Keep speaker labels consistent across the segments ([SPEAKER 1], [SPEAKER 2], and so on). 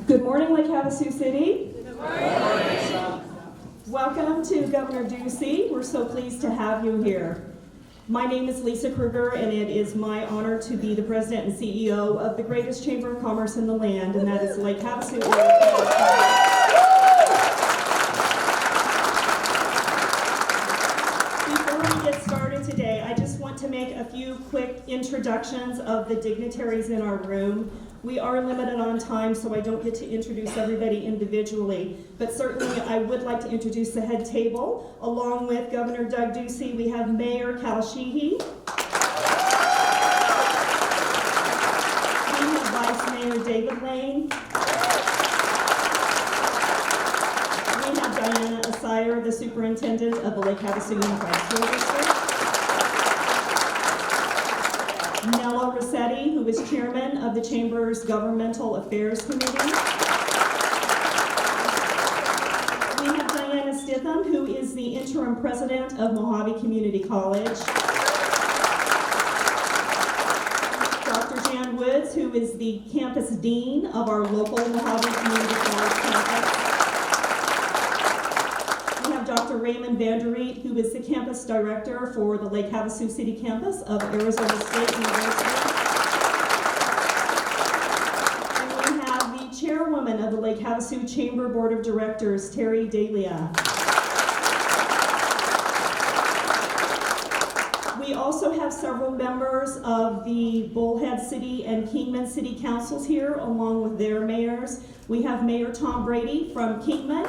[SPEAKER 1] Good morning, Lake Havasu City.
[SPEAKER 2] Good morning.
[SPEAKER 1] Welcome to Governor Ducey. We're so pleased to have you here. My name is Lisa Kruger, and it is my honor to be the president and CEO of the greatest chamber of commerce in the land, and that is Lake Havasu. Before we get started today, I just want to make a few quick introductions of the dignitaries in our room. We are limited on time, so I don't get to introduce everybody individually, but certainly I would like to introduce the head table. Along with Governor Doug Ducey, we have Mayor Cal Sheehy. We have Vice Mayor David Lane. We have Diana Asire, the Superintendent of the Lake Havasu Unified School District. Nella Rossetti, who is chairman of the Chamber's Governmental Affairs Committee. We have Diana Stitham, who is the interim president of Mojave Community College. Dr. Jan Woods, who is the campus dean of our local Mojave Community College campus. We have Dr. Raymond Vanderreet, who is the campus director for the Lake Havasu City campus of Arizona State University. And we have the chairwoman of the Lake Havasu Chamber Board of Directors, Terry Dahlia. We also have several members of the Bullhead City and Kingman City Councils here, along with their mayors. We have Mayor Tom Brady from Kingman.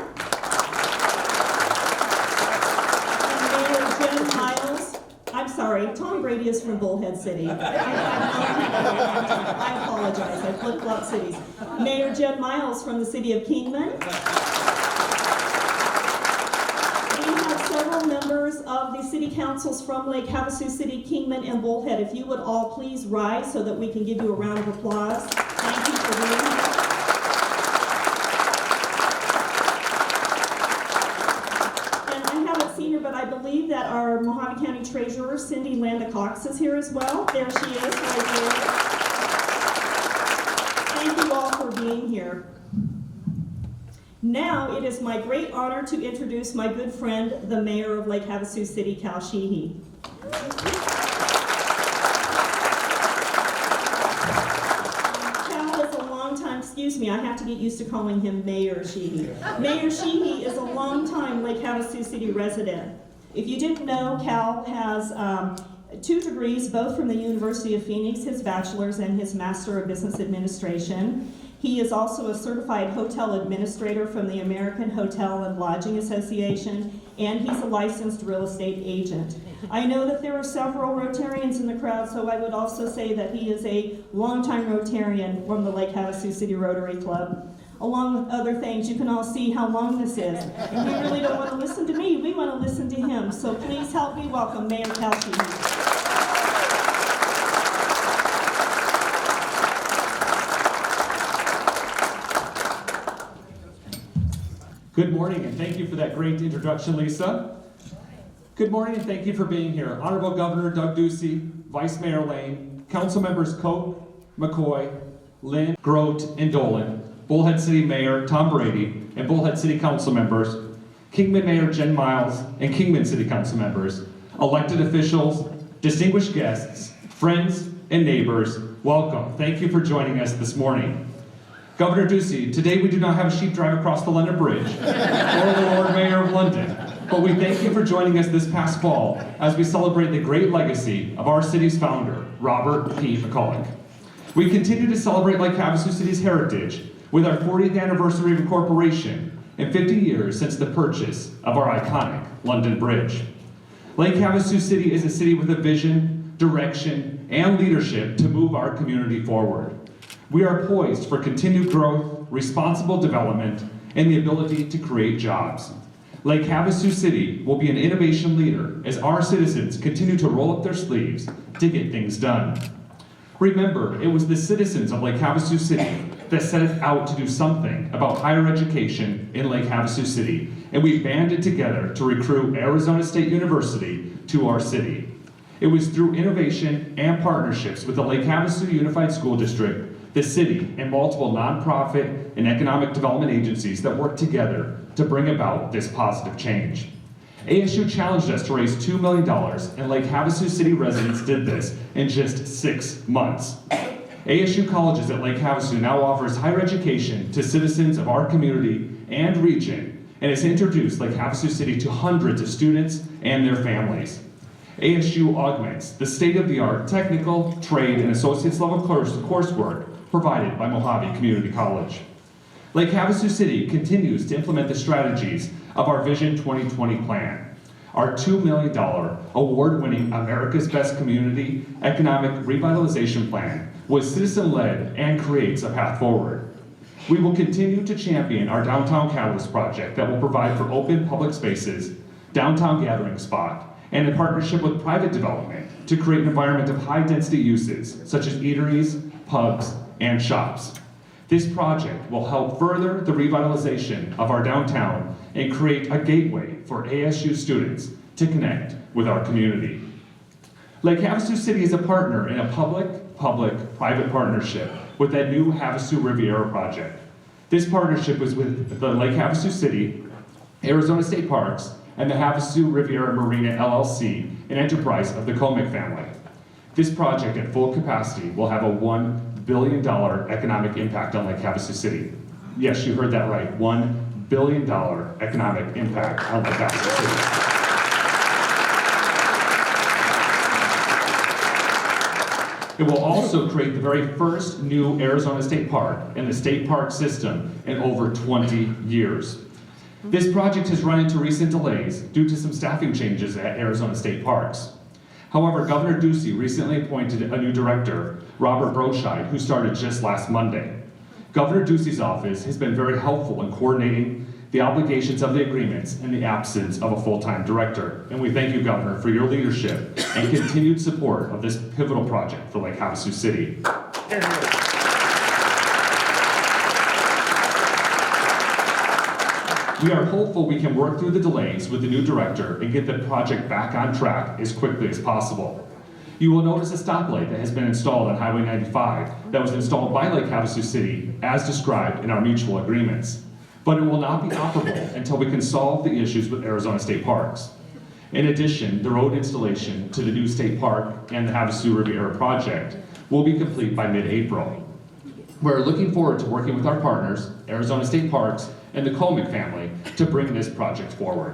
[SPEAKER 1] Tom Brady is from Bullhead City. I apologize, I flip-flop cities. Mayor Jen Miles from the city of Kingman. We have several members of the city councils from Lake Havasu City, Kingman, and Bullhead. If you would all please rise so that we can give you a round of applause. Thank you for being here. But I believe that our Mojave County Treasurer, Cindy Landa Cox, is here as well. There she is, right here. Thank you all for being here. Now, it is my great honor to introduce my good friend, the Mayor of Lake Havasu City, Cal Sheehy. Excuse me, I have to get used to calling him Mayor Sheehy. Mayor Sheehy is a longtime Lake Havasu City resident. If you didn't know, Cal has 2 degrees, both from the University of Phoenix, his bachelor's and his Master of Business Administration. He is also a certified hotel administrator from the American Hotel and Lodging Association, and he's a licensed real estate agent. I know that there are several Rotarians in the crowd, so I would also say that he is a longtime Rotarian from the Lake Havasu City Rotary Club. Along with other things, you can all see how long this is. And we really don't want to listen to me, we want to listen to him. So please help me welcome Mayor Cal Sheehy.
[SPEAKER 3] Good morning, and thank you for that great introduction, Lisa. Good morning, and thank you for being here. Honorable Governor Doug Ducey, Vice Mayor Lane, Council Members Cope, McCoy, Lynn, Grote, and Dolan, Bullhead City Mayor Tom Brady, and Bullhead City Council Members, Kingman Mayor Jen Miles, and Kingman City Council Members, elected officials, distinguished guests, friends, and neighbors, welcome. Thank you for joining us this morning. Governor Ducey, today we do not have a sheep drive across the London Bridge, or the Lord Mayor of London, but we thank you for joining us this past fall as we celebrate the great legacy of our city's founder, Robert P. McCulloch. We continue to celebrate Lake Havasu City's heritage with our 40th anniversary of incorporation and 50 years since the purchase of our iconic London Bridge. Lake Havasu City is a city with a vision, direction, and leadership to move our community forward. We are poised for continued growth, responsible development, and the ability to create jobs. Lake Havasu City will be an innovation leader as our citizens continue to roll up their sleeves to get things done. Remember, it was the citizens of Lake Havasu City that set it out to do something about higher education in Lake Havasu City, and we banded together to recruit Arizona State University to our city. It was through innovation and partnerships with the Lake Havasu Unified School District the city, and multiple nonprofit and economic development agencies that work together to bring about this positive change. ASU challenged us to raise $2 million, and Lake Havasu City residents did this in just 6 months. ASU Colleges at Lake Havasu now offers higher education to citizens of our community and region, and has introduced Lake Havasu City to hundreds of students and their families. ASU augments the state-of-the-art technical, trade, and associate's level coursework provided by Mojave Community College. Lake Havasu City continues to implement the strategies of our Vision 2020 plan. Our $2 million award-winning America's Best Community Economic Revitalization Plan was citizen-led and creates a path forward. We will continue to champion our Downtown Catalyst project that will provide for open public spaces, downtown gathering spot, and in partnership with private development to create an environment of high-density uses, such as eateries, pubs, and shops. This project will help further the revitalization of our downtown and create a gateway for ASU students to connect with our community. Lake Havasu City is a partner in a public-private partnership with that new Havasu Riviera project. This partnership was with the Lake Havasu City, Arizona State Parks, and the Havasu Riviera Marina LLC, an enterprise of the Komick family. This project at full capacity will have a $1 billion economic impact on Lake Havasu City. Yes, you heard that right, $1 billion economic impact on Lake Havasu City. It will also create the very first new Arizona State Park in the state park system in over 20 years. This project has run into recent delays due to some staffing changes at Arizona State Parks. However, Governor Ducey recently appointed a new director, Robert Broscheid, who started just last Monday. Governor Ducey's office has been very helpful in coordinating the obligations of the agreements in the absence of a full-time director. And we thank you, Governor, for your leadership and continued support of this pivotal project for Lake Havasu City. We are hopeful we can work through the delays with the new director and get the project back on track as quickly as possible. You will notice a stoplight that has been installed on Highway 95 that was installed by Lake Havasu City as described in our mutual agreements. But it will not be operable until we can solve the issues with Arizona State Parks. In addition, the road installation to the new state park and the Havasu Riviera project will be complete by mid-April. We're looking forward to working with our partners, Arizona State Parks, and the Komick family to bring this project forward.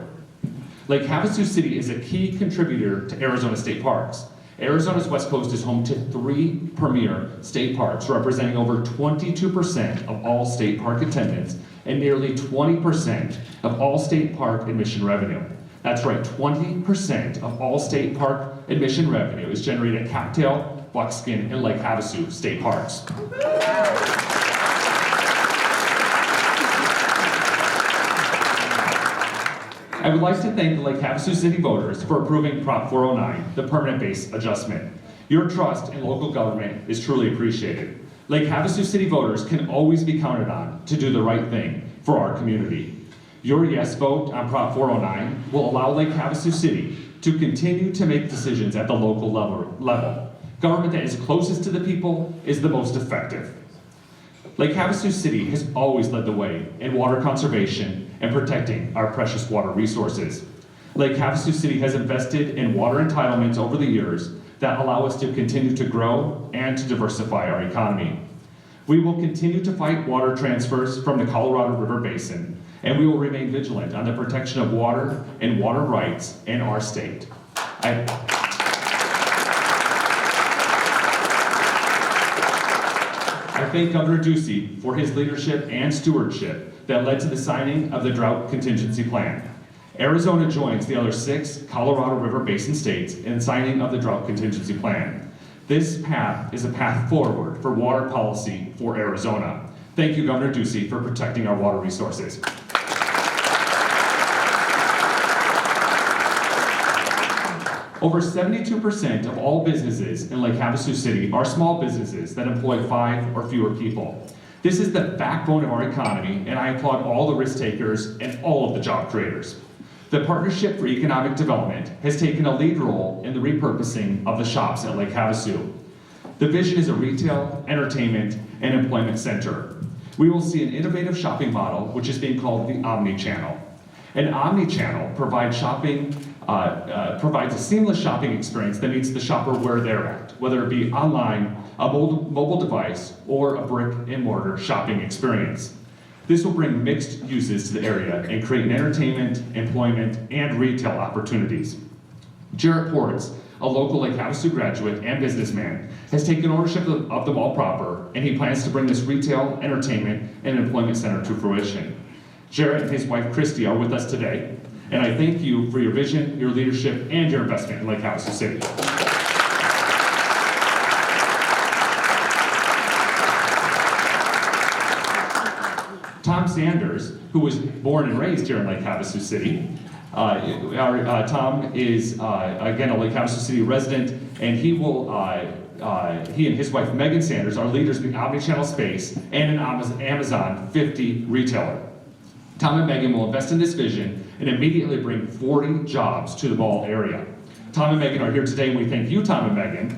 [SPEAKER 3] Lake Havasu City is a key contributor to Arizona State Parks. Arizona's West Coast is home to 3 premier state parks, representing over 22% of all state park attendance and nearly 20% of all state park admission revenue. That's right, 20% of all state park admission revenue is generated at Cattail, Buckskin, and Lake Havasu state parks. I would like to thank the Lake Havasu City voters for approving Prop 409, the permanent base adjustment. Your trust in local government is truly appreciated. Lake Havasu City voters can always be counted on to do the right thing for our community. Your yes vote on Prop 409 will allow Lake Havasu City to continue to make decisions at the local level. Government that is closest to the people is the most effective. Lake Havasu City has always led the way in water conservation and protecting our precious water resources. Lake Havasu City has invested in water entitlements over the years that allow us to continue to grow and to diversify our economy. We will continue to fight water transfers from the Colorado River Basin, and we will remain vigilant on the protection of water and water rights in our state. I thank Governor Ducey for his leadership and stewardship that led to the signing of the Drought Contingency Plan. Arizona joins the other 6 Colorado River Basin states in signing of the Drought Contingency Plan. This path is a path forward for water policy for Arizona. Thank you, Governor Ducey, for protecting our water resources. Over 72% of all businesses in Lake Havasu City are small businesses that employ 5 or fewer people. This is the backbone of our economy, and I applaud all the risk takers and all of the job creators. The Partnership for Economic Development has taken a lead role in the repurposing of the shops at Lake Havasu. The vision is a retail, entertainment, and employment center. We will see an innovative shopping model, which is being called the omni-channel. An omni-channel provides a seamless shopping experience that meets the shopper where they're at, whether it be online, a mobile device, or a brick-and-mortar shopping experience. This will bring mixed uses to the area and create an entertainment, employment, and retail opportunities. Jarrett Ports, a local Lake Havasu graduate and businessman, has taken ownership of the mall proper, and he plans to bring this retail, entertainment, and employment center to fruition. Jarrett and his wife Christy are with us today, and I thank you for your vision, your leadership, and your investment in Lake Havasu City. Tom Sanders, who was born and raised here in Lake Havasu City, Tom is, again, a Lake Havasu City resident, and he and his wife Megan Sanders are leaders in the omnichannel space and an Amazon 50 retailer. Tom and Megan will invest in this vision and immediately bring 40 jobs to the mall area. Tom and Megan are here today, and we thank you, Tom and Megan,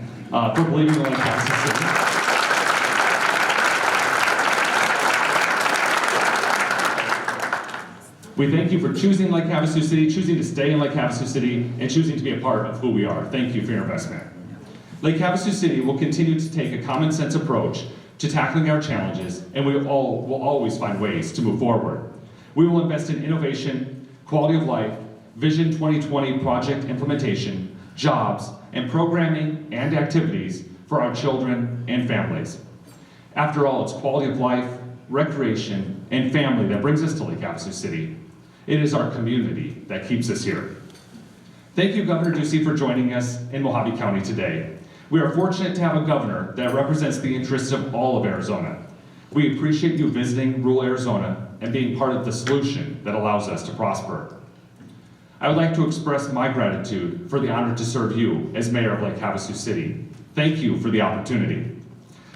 [SPEAKER 3] for believing in Lake Havasu City. We thank you for choosing Lake Havasu City, choosing to stay in Lake Havasu City, and choosing to be a part of who we are. Thank you for your investment. Lake Havasu City will continue to take a common sense approach to tackling our challenges, and we will always find ways to move forward. We will invest in innovation, quality of life, Vision 2020 project implementation, jobs, and programming and activities for our children and families. After all, it's quality of life, recreation, and family that brings us to Lake Havasu City. It is our community that keeps us here. Thank you, Governor Ducey, for joining us in Mojave County today. We are fortunate to have a governor that represents the interests of all of Arizona. We appreciate you visiting rural Arizona and being part of the solution that allows us to prosper. I would like to express my gratitude for the honor to serve you as mayor of Lake Havasu City. Thank you for the opportunity.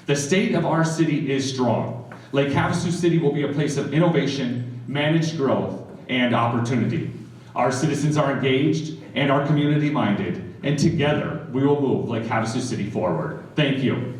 [SPEAKER 3] The state of our city is strong. Lake Havasu City will be a place of innovation, managed growth, and opportunity. Our citizens are engaged and are community-minded, and together we will move Lake Havasu City forward. Thank you.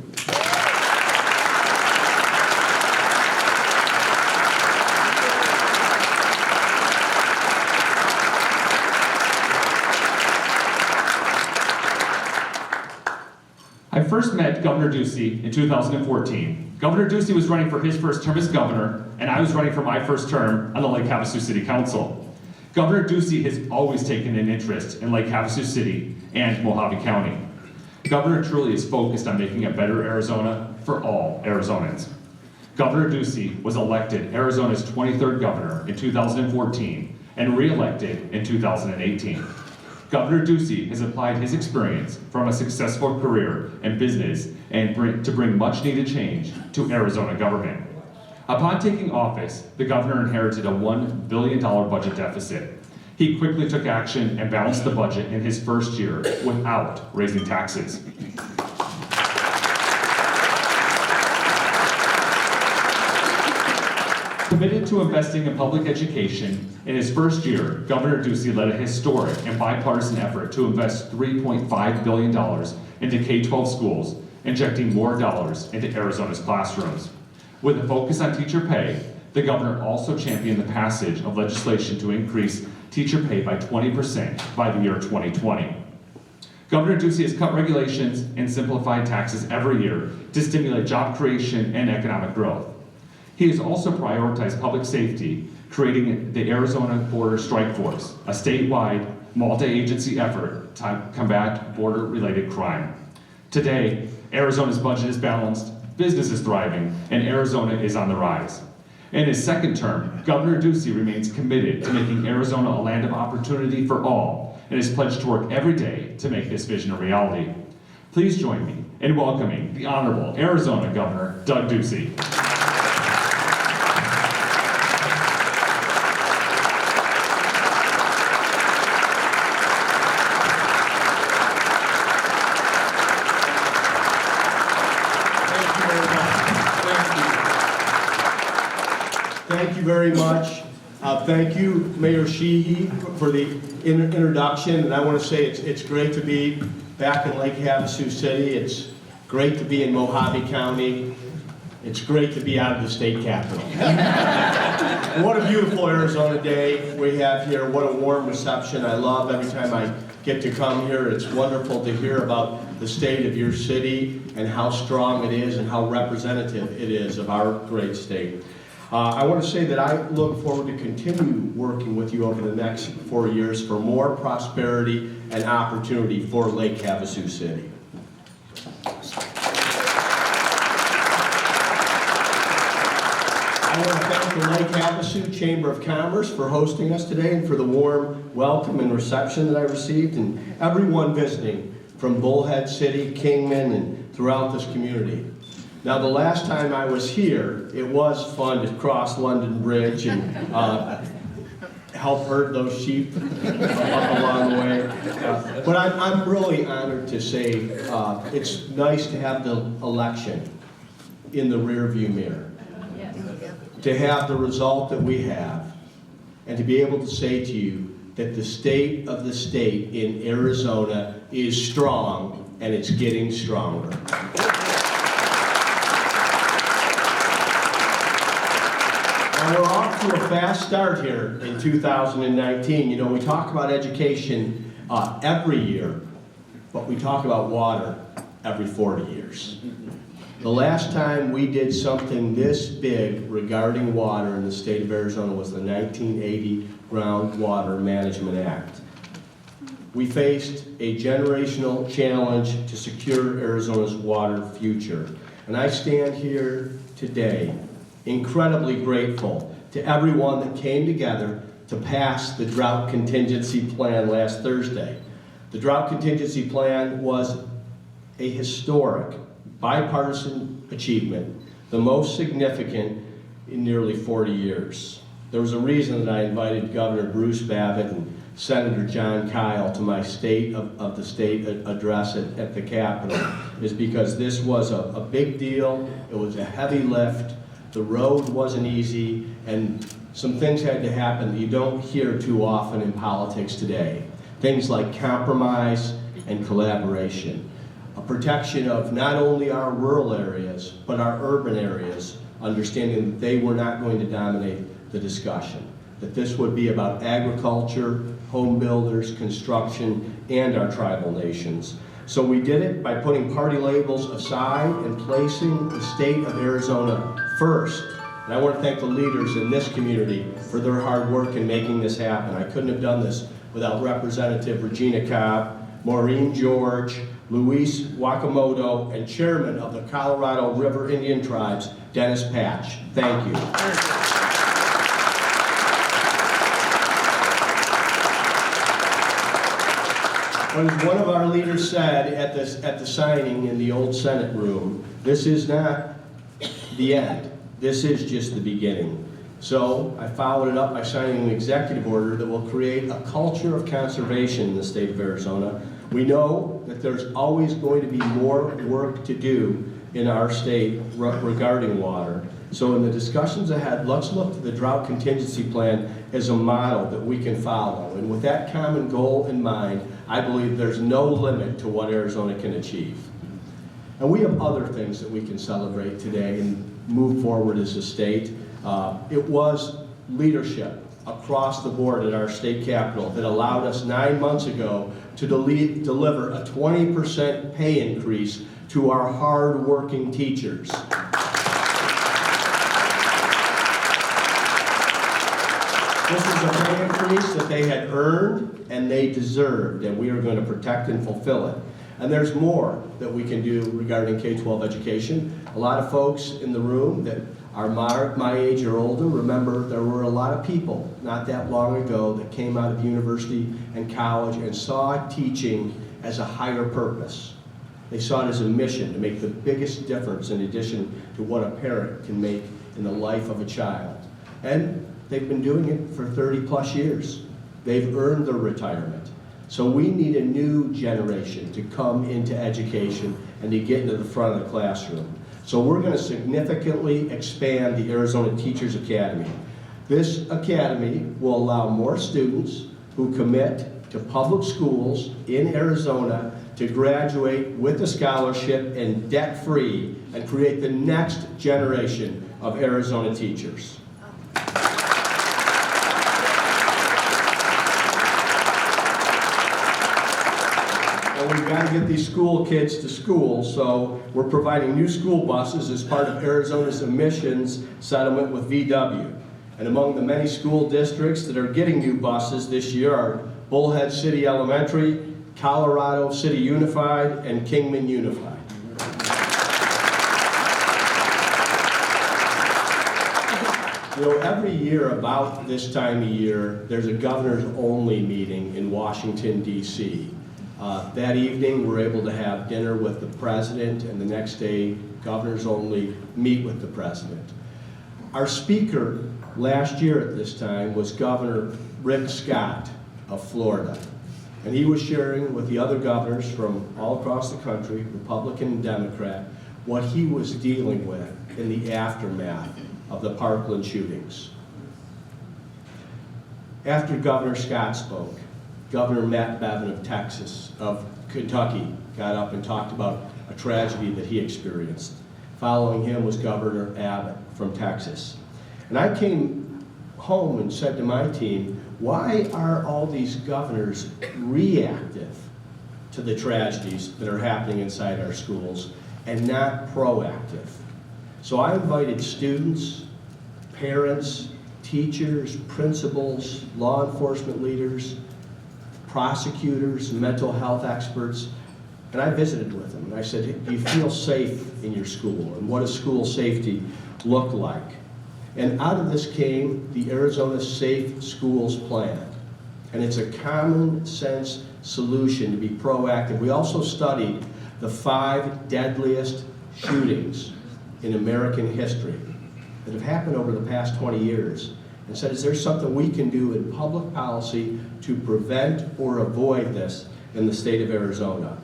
[SPEAKER 3] I first met Governor Ducey in 2014. Governor Ducey was running for his first term as governor, and I was running for my first term on the Lake Havasu City Council. Governor Ducey has always taken an interest in Lake Havasu City and Mojave County. Governor truly is focused on making a better Arizona for all Arizonans. Governor Ducey was elected Arizona's 23rd governor in 2014 and re-elected in 2018. Governor Ducey has applied his experience from a successful career in business to bring much needed change to Arizona government. Upon taking office, the governor inherited a $1 billion budget deficit. He quickly took action and balanced the budget in his first year without raising taxes. Committed to investing in public education, in his first year, Governor Ducey led a historic and bipartisan effort to invest $3.5 billion into K-12 schools, injecting more dollars into Arizona's classrooms. With a focus on teacher pay, the governor also championed the passage of legislation to increase teacher pay by 20% by the year 2020. Governor Ducey has cut regulations and simplified taxes every year to stimulate job creation and economic growth. He has also prioritized public safety, creating the Arizona Border Strike Force, a statewide, multi-agency effort to combat border-related crime. Today, Arizona's budget is balanced, business is thriving, and Arizona is on the rise. In his second term, Governor Ducey remains committed to making Arizona a land of opportunity for all, and is pledged to work every day to make this vision a reality. Please join me in welcoming the Honorable Arizona Governor, Doug Ducey.
[SPEAKER 2] Thank you very much. Thank you, Mayor Sheehy, for the introduction. And I want to say it's great to be back in Lake Havasu City. Great to be in Mojave County. It's great to be out of the state capital. What a beautiful Arizona day we have here. What a warm reception. I love every time I get to come here. It's wonderful to hear about the state of your city and how strong it is and how representative it is of our great state. I want to say that I look forward to continue working with you over the next 4 years for more prosperity and opportunity for Lake Havasu City. I want to thank the Lake Havasu Chamber of Commerce for hosting us today and for the warm welcome and reception that I received, and everyone visiting from Bullhead City, Kingman, and throughout this community. Now, the last time I was here, it was fun to cross London Bridge and help herd those sheep up along the way. But I'm really honored to say it's nice to have the election in the rearview mirror. To have the result that we have, and to be able to say to you that the state of the state in Arizona is strong, and it's getting stronger. Now, we're off to a fast start here in 2019. You know, we talk about education every year, but we talk about water every 40 years. The last time we did something this big regarding water in the state of Arizona was the 1980 Groundwater Management Act. We faced a generational challenge to secure Arizona's water future. And I stand here today incredibly grateful to everyone that came together to pass the Drought Contingency Plan last Thursday. The Drought Contingency Plan was a historic bipartisan achievement, the most significant in nearly 40 years. There was a reason that I invited Governor Bruce Babbitt and Senator John Kyle to my State of the State address at the Capitol, is because this was a big deal. It was a heavy lift. The road wasn't easy, and some things had to happen that you don't hear too often in politics today. Things like compromise and collaboration. A protection of not only our rural areas, but our urban areas, understanding that they were not going to dominate the discussion. That this would be about agriculture, home builders, construction, and our tribal nations. So we did it by putting party labels aside and placing the state of Arizona first. And I want to thank the leaders in this community for their hard work in making this happen. I couldn't have done this without Representative Regina Cobb, Maureen George, Luis Wakamoto, and Chairman of the Colorado River Indian Tribes, Dennis Patch. Thank you. As one of our leaders said at the signing in the old Senate room, this is not the end. This is just the beginning. So I followed it up by signing an executive order that will create a culture of conservation in the state of Arizona. We know that there's always going to be more work to do in our state regarding water. So in the discussions ahead, let's look to the Drought Contingency Plan as a model that we can follow. And with that common goal in mind, I believe there's no limit to what Arizona can achieve. And we have other things that we can celebrate today and move forward as a state. It was leadership across the board at our state capitol that allowed us 9 months ago to deliver a 20% pay increase to our hard-working teachers. This is a pay increase that they had earned and they deserved, and we are going to protect and fulfill it. And there's more that we can do regarding K-12 education. A lot of folks in the room that are my age or older remember there were a lot of people not that long ago that came out of university and college and saw teaching as a higher purpose. They saw it as a mission to make the biggest difference in addition to what a parent can make in the life of a child. And they've been doing it for 30 plus years. They've earned their retirement. So we need a new generation to come into education and to get into the front of the classroom. So we're going to significantly expand the Arizona Teachers Academy. This academy will allow more students who commit to public schools in Arizona to graduate with a scholarship and debt-free and create the next generation of Arizona teachers. Well, we've got to get these school kids to school, so we're providing new school buses as part of Arizona's emissions settlement with VW. And among the many school districts that are getting new buses this year are Bullhead City Elementary, Colorado City Unified, and Kingman Unified. You know, every year about this time of year, there's a governor's only meeting in Washington, D.C. That evening, we're able to have dinner with the president, and the next day, governors only meet with the president. Our speaker last year at this time was Governor Rick Scott of Florida. And he was sharing with the other governors from all across the country, Republican and Democrat, what he was dealing with in the aftermath of the Parkland shootings. After Governor Scott spoke, Governor Matt Bevin of Kentucky got up and talked about a tragedy that he experienced. Following him was Governor Abbott from Texas. And I came home and said to my team, why are all these governors reactive to the tragedies that are happening inside our schools and not proactive? So I invited students, parents, teachers, principals, law enforcement leaders, prosecutors, mental health experts, and I visited with them. And I said, do you feel safe in your school? And what does school safety look like? And out of this came the Arizona Safe Schools Plan. And it's a common sense solution to be proactive. We also studied the 5 deadliest shootings in American history that have happened over the past 20 years and said, is there something we can do in public policy to prevent or avoid this in the state of Arizona?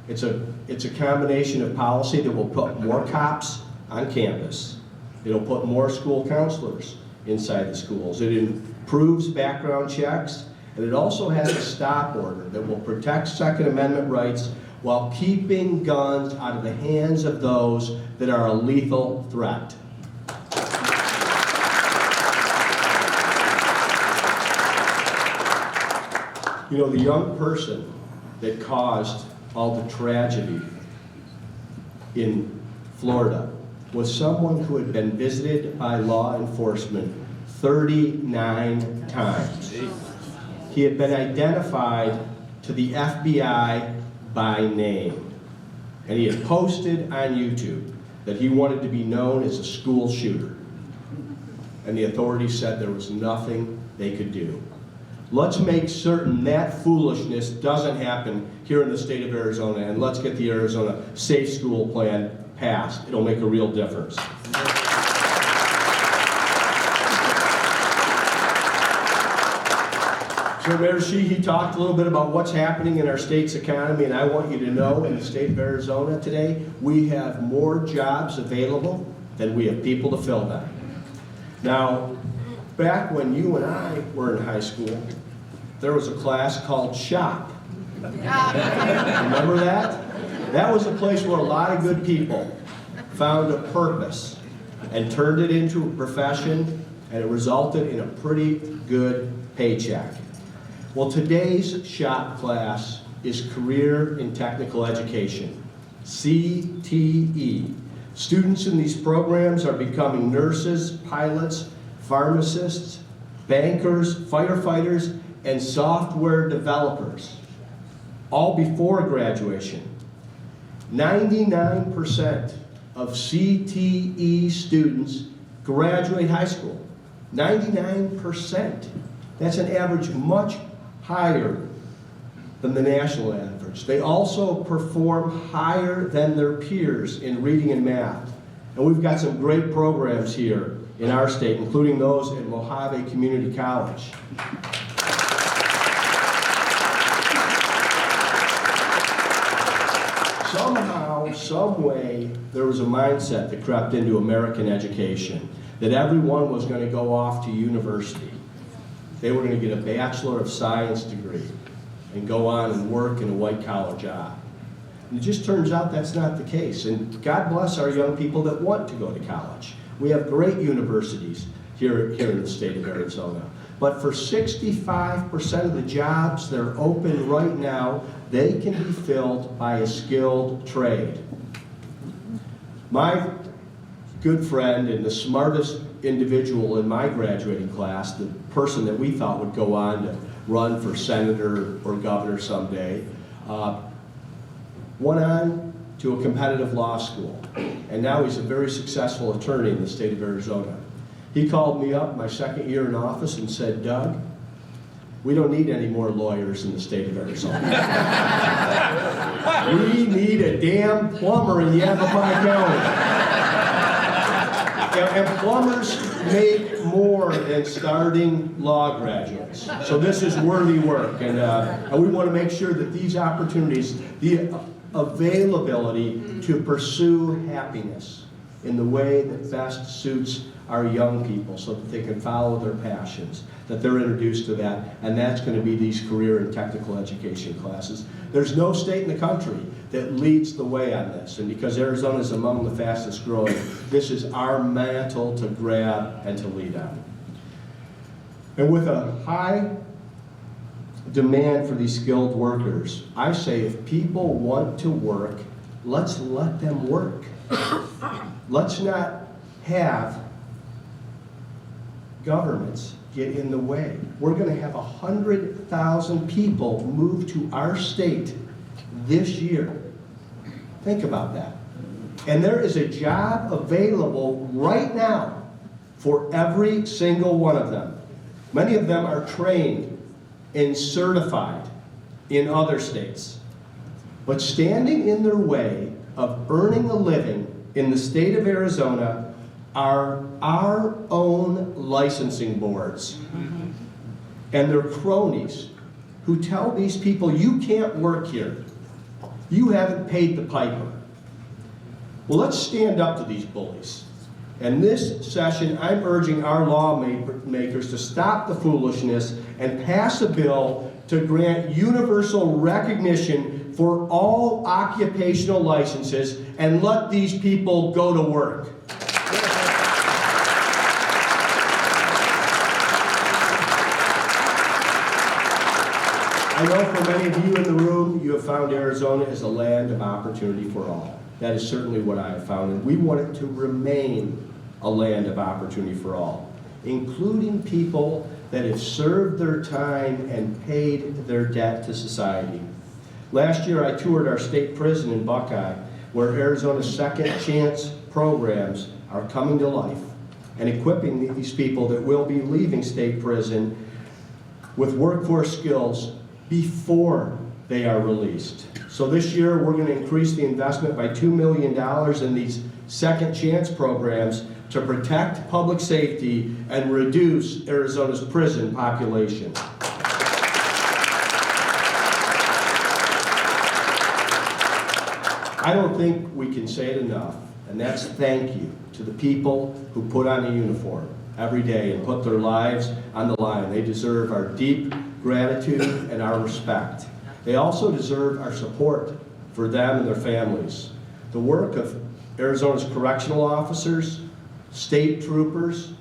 [SPEAKER 2] It's a combination of policy that will put more cops on campus. It'll put more school counselors inside the schools. It improves background checks, and it also has a stop order that will protect Second Amendment rights while keeping guns out of the hands of those that are a lethal threat. You know, the young person that caused all the tragedy in Florida was someone who had been visited by law enforcement 39 times. He had been identified to the FBI by name. And he had posted on YouTube that he wanted to be known as a school shooter. And the authorities said there was nothing they could do. Let's make certain that foolishness doesn't happen here in the state of Arizona, and let's get the Arizona Safe School Plan passed. It'll make a real difference. So Mayor Sheehy talked a little bit about what's happening in our state's economy, and I want you to know in the state of Arizona today, we have more jobs available than we have people to fill them. Now, back when you and I were in high school, there was a class called SHOP. Remember that? That was a place where a lot of good people found a purpose and turned it into a profession, and it resulted in a pretty good paycheck. Well, today's SHOP class is Career in Technical Education, CTE. Students in these programs are becoming nurses, pilots, pharmacists, bankers, firefighters, and software developers, all before graduation. 99% of CTE students graduate high school. 99%. That's an average much higher than the national average. They also perform higher than their peers in reading and math. And we've got some great programs here in our state, including those at Mojave Community College. Somehow, some way, there was a mindset that crept into American education that everyone was going to go off to university. They were going to get a Bachelor of Science degree and go on and work in a white-collar job. And it just turns out that's not the case. And God bless our young people that want to go to college. We have great universities here in the state of Arizona. But for 65% of the jobs that are open right now, they can be filled by a skilled trade. My good friend and the smartest individual in my graduating class, the person that we thought would go on to run for senator or governor someday, went on to a competitive law school. And now he's a very successful attorney in the state of Arizona. He called me up my second year in office and said, Doug, we don't need any more lawyers in the state of Arizona. We need a damn plumber in Yavapai County. And plumbers make more than starting law graduates. So this is worthy work. And we want to make sure that these opportunities, the availability to pursue happiness in the way that best suits our young people so that they can follow their passions, that they're introduced to that, and that's going to be these career and technical education classes. There's no state in the country that leads the way on this, and because Arizona is among the fastest growing, this is our mantle to grab and to lead on. And with a high demand for these skilled workers, I say if people want to work, let's let them work. Let's not have governments get in the way. We're going to have 100,000 people move to our state this year. Think about that. And there is a job available right now for every single one of them. Many of them are trained and certified in other states. But standing in their way of earning a living in the state of Arizona are our own licensing boards and their cronies who tell these people, you can't work here. You haven't paid the piper. Well, let's stand up to these bullies. And this session, I'm urging our lawmakers to stop the foolishness and pass a bill to grant universal recognition for all occupational licenses and let these people go to work. I know for many of you in the room, you have found Arizona as a land of opportunity for all. That is certainly what I have found, and we want it to remain a land of opportunity for all, including people that have served their time and paid their debt to society. Last year, I toured our state prison in Buckeye, where Arizona's second chance programs are coming to life and equipping these people that will be leaving state prison with workforce skills before they are released. So this year, we're going to increase the investment by $2 million in these second chance programs to protect public safety and reduce Arizona's prison population. I don't think we can say it enough, and that's thank you to the people who put on a uniform every day and put their lives on the line. They deserve our deep gratitude and our respect. They also deserve our support for them and their families. The work of Arizona's correctional officers, state troopers,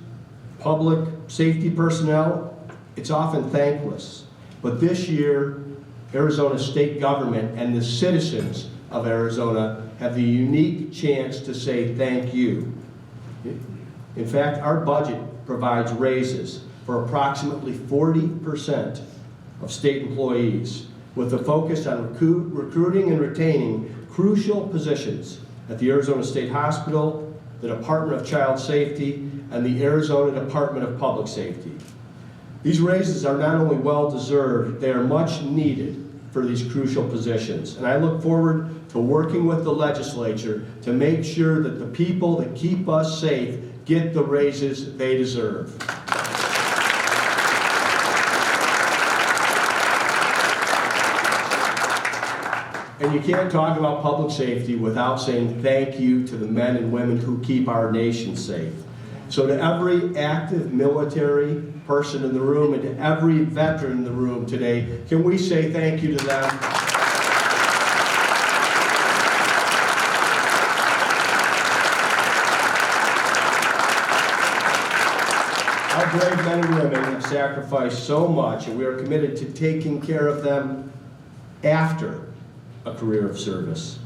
[SPEAKER 2] public safety personnel, it's often thankless. But this year, Arizona's state government and the citizens of Arizona have the unique chance to say thank you. In fact, our budget provides raises for approximately 40% of state employees, with a focus on recruiting and retaining crucial positions at the Arizona State Hospital, the Department of Child Safety, and the Arizona Department of Public Safety. These raises are not only well-deserved, they are much needed for these crucial positions. And I look forward to working with the legislature to make sure that the people that keep us safe get the raises they deserve. And you can't talk about public safety without saying thank you to the men and women who keep our nation safe. So to every active military person in the room and to every veteran in the room today, can we say thank you to them? Our brave men and women have sacrificed so much, and we are committed to taking care of them after a career of service.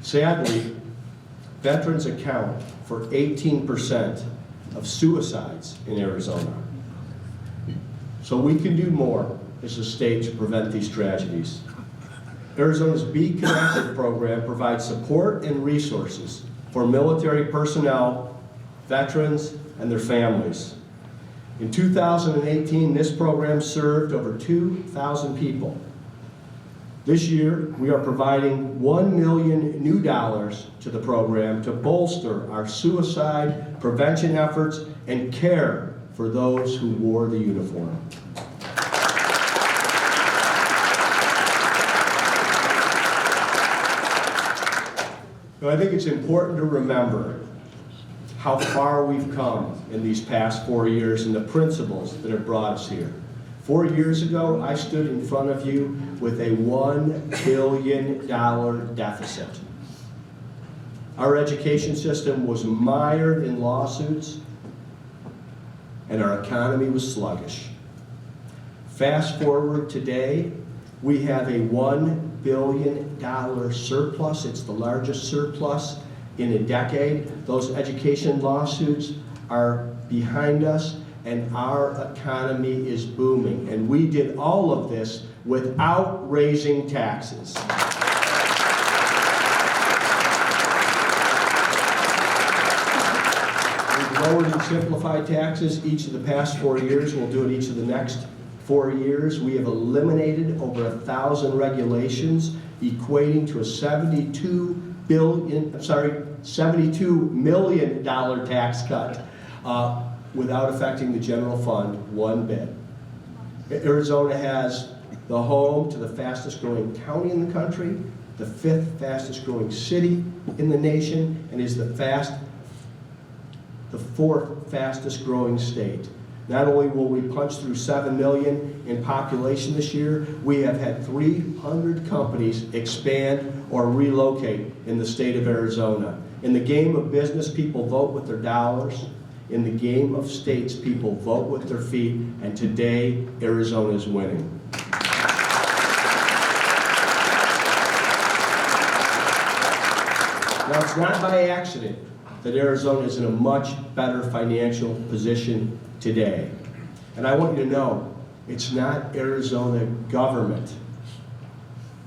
[SPEAKER 2] Sadly, veterans account for 18% of suicides in Arizona. So we can do more as a state to prevent these tragedies. Arizona's Be Connected program provides support and resources for military personnel, veterans, and their families. In 2018, this program served over 2,000 people. This year, we are providing $1 million new dollars to the program to bolster our suicide prevention efforts and care for those who wore the uniform. I think it's important to remember how far we've come in these past 4 years and the principles that have brought us here. 4 years ago, I stood in front of you with a $1 billion deficit. Our education system was mired in lawsuits, and our economy was sluggish. Fast forward today, we have a $1 billion surplus. It's the largest surplus in a decade. Those education lawsuits are behind us, and our economy is booming. And we did all of this without raising taxes. We've lowered and simplified taxes each of the past 4 years. We'll do it each of the next 4 years. We have eliminated over 1,000 regulations, equating to a $72 million tax cut without affecting the general fund one bit. Arizona has the home to the fastest growing county in the country, the 5th fastest growing city in the nation, and is the 4th fastest growing state. Not only will we punch through 7 million in population this year, we have had 300 companies expand or relocate in the state of Arizona. In the game of business, people vote with their dollars. In the game of states, people vote with their feet, and today, Arizona is winning. Now, it's not by accident that Arizona is in a much better financial position today. And I want you to know, it's not Arizona government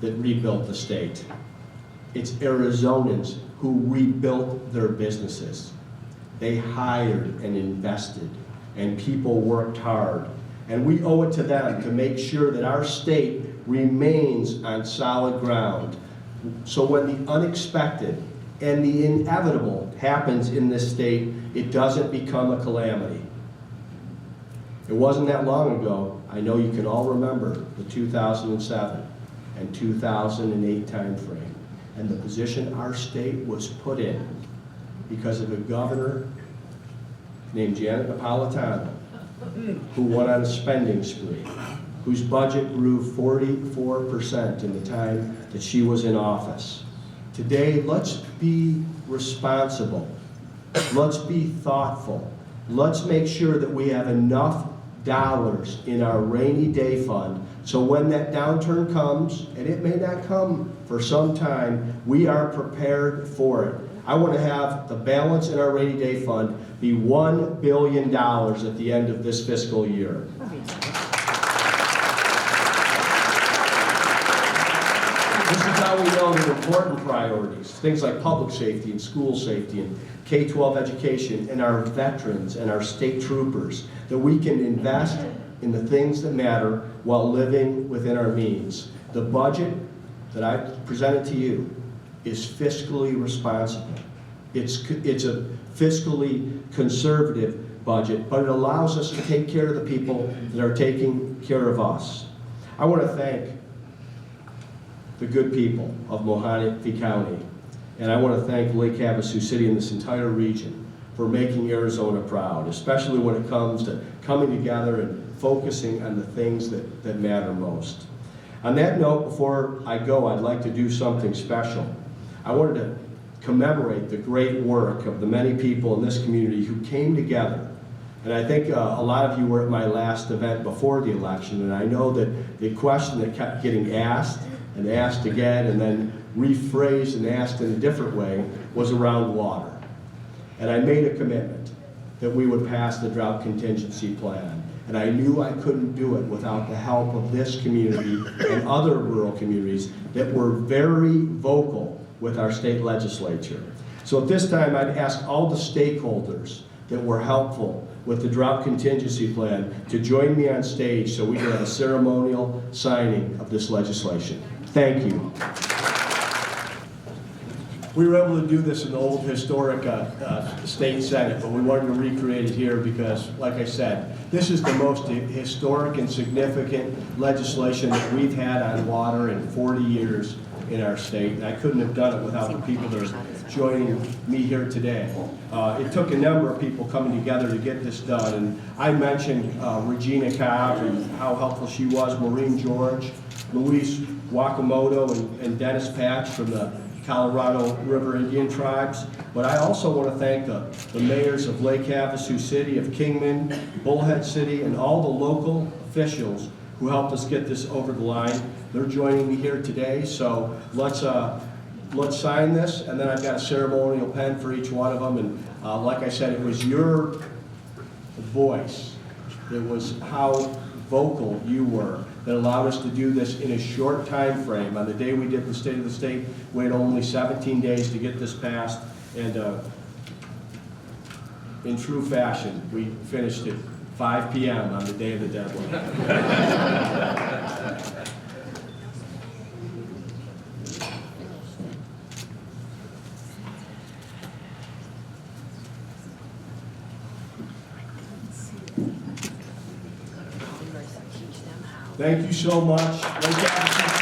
[SPEAKER 2] that rebuilt the state. It's Arizonans who rebuilt their businesses. They hired and invested, and people worked hard. And we owe it to them to make sure that our state remains on solid ground. So when the unexpected and the inevitable happens in this state, it doesn't become a calamity. It wasn't that long ago, I know you can all remember the 2007 and 2008 timeframe, and the position our state was put in because of a governor named Janet Napolitano, who went on a spending spree, whose budget grew 44% in the time that she was in office. Today, let's be responsible. Let's be thoughtful. Let's make sure that we have enough dollars in our rainy day fund so when that downturn comes, and it may not come for some time, we are prepared for it. I want to have the balance in our rainy day fund be $1 billion at the end of this fiscal year. This is how we know the important priorities, things like public safety and school safety and K-12 education and our veterans and our state troopers, that we can invest in the things that matter while living within our means. The budget that I presented to you is fiscally responsible. It's a fiscally conservative budget, but it allows us to take care of the people that are taking care of us. I want to thank the good people of Mohave County, and I want to thank Lake Havasu City and this entire region for making Arizona proud, especially when it comes to coming together and focusing on the things that matter most. On that note, before I go, I'd like to do something special. I wanted to commemorate the great work of the many people in this community who came together And I think a lot of you were at my last event before the election, and I know that the question that kept getting asked and asked again and then rephrased and asked in a different way was around water. And I made a commitment that we would pass the drought contingency plan. And I knew I couldn't do it without the help of this community and other rural communities that were very vocal with our state legislature. So at this time, I'd ask all the stakeholders that were helpful with the drought contingency plan to join me on stage so we can have a ceremonial signing of this legislation. Thank you. We were able to do this in the old historic state senate, but we wanted to recreate it here because, like I said, this is the most historic and significant legislation that we've had on water in 40 years in our state. And I couldn't have done it without the people that are joining me here today. It took a number of people coming together to get this done. And I mentioned Regina Cobb and how helpful she was, Maureen George, Luis Wakamoto, and Dennis Patch from the Colorado River Indian tribes. But I also want to thank the mayors of Lake Havasu City, of Kingman, Bullhead City, and all the local officials who helped us get this over the line. They're joining me here today, so let's sign this, and then I've got a ceremonial pen for each one of them. And like I said, it was your voice, it was how vocal you were that allowed us to do this in a short time frame. On the day we did the State of the State, we had only 17 days to get this passed, and in true fashion, we finished at 5 p.m. on the day of the deadline. Thank you so much.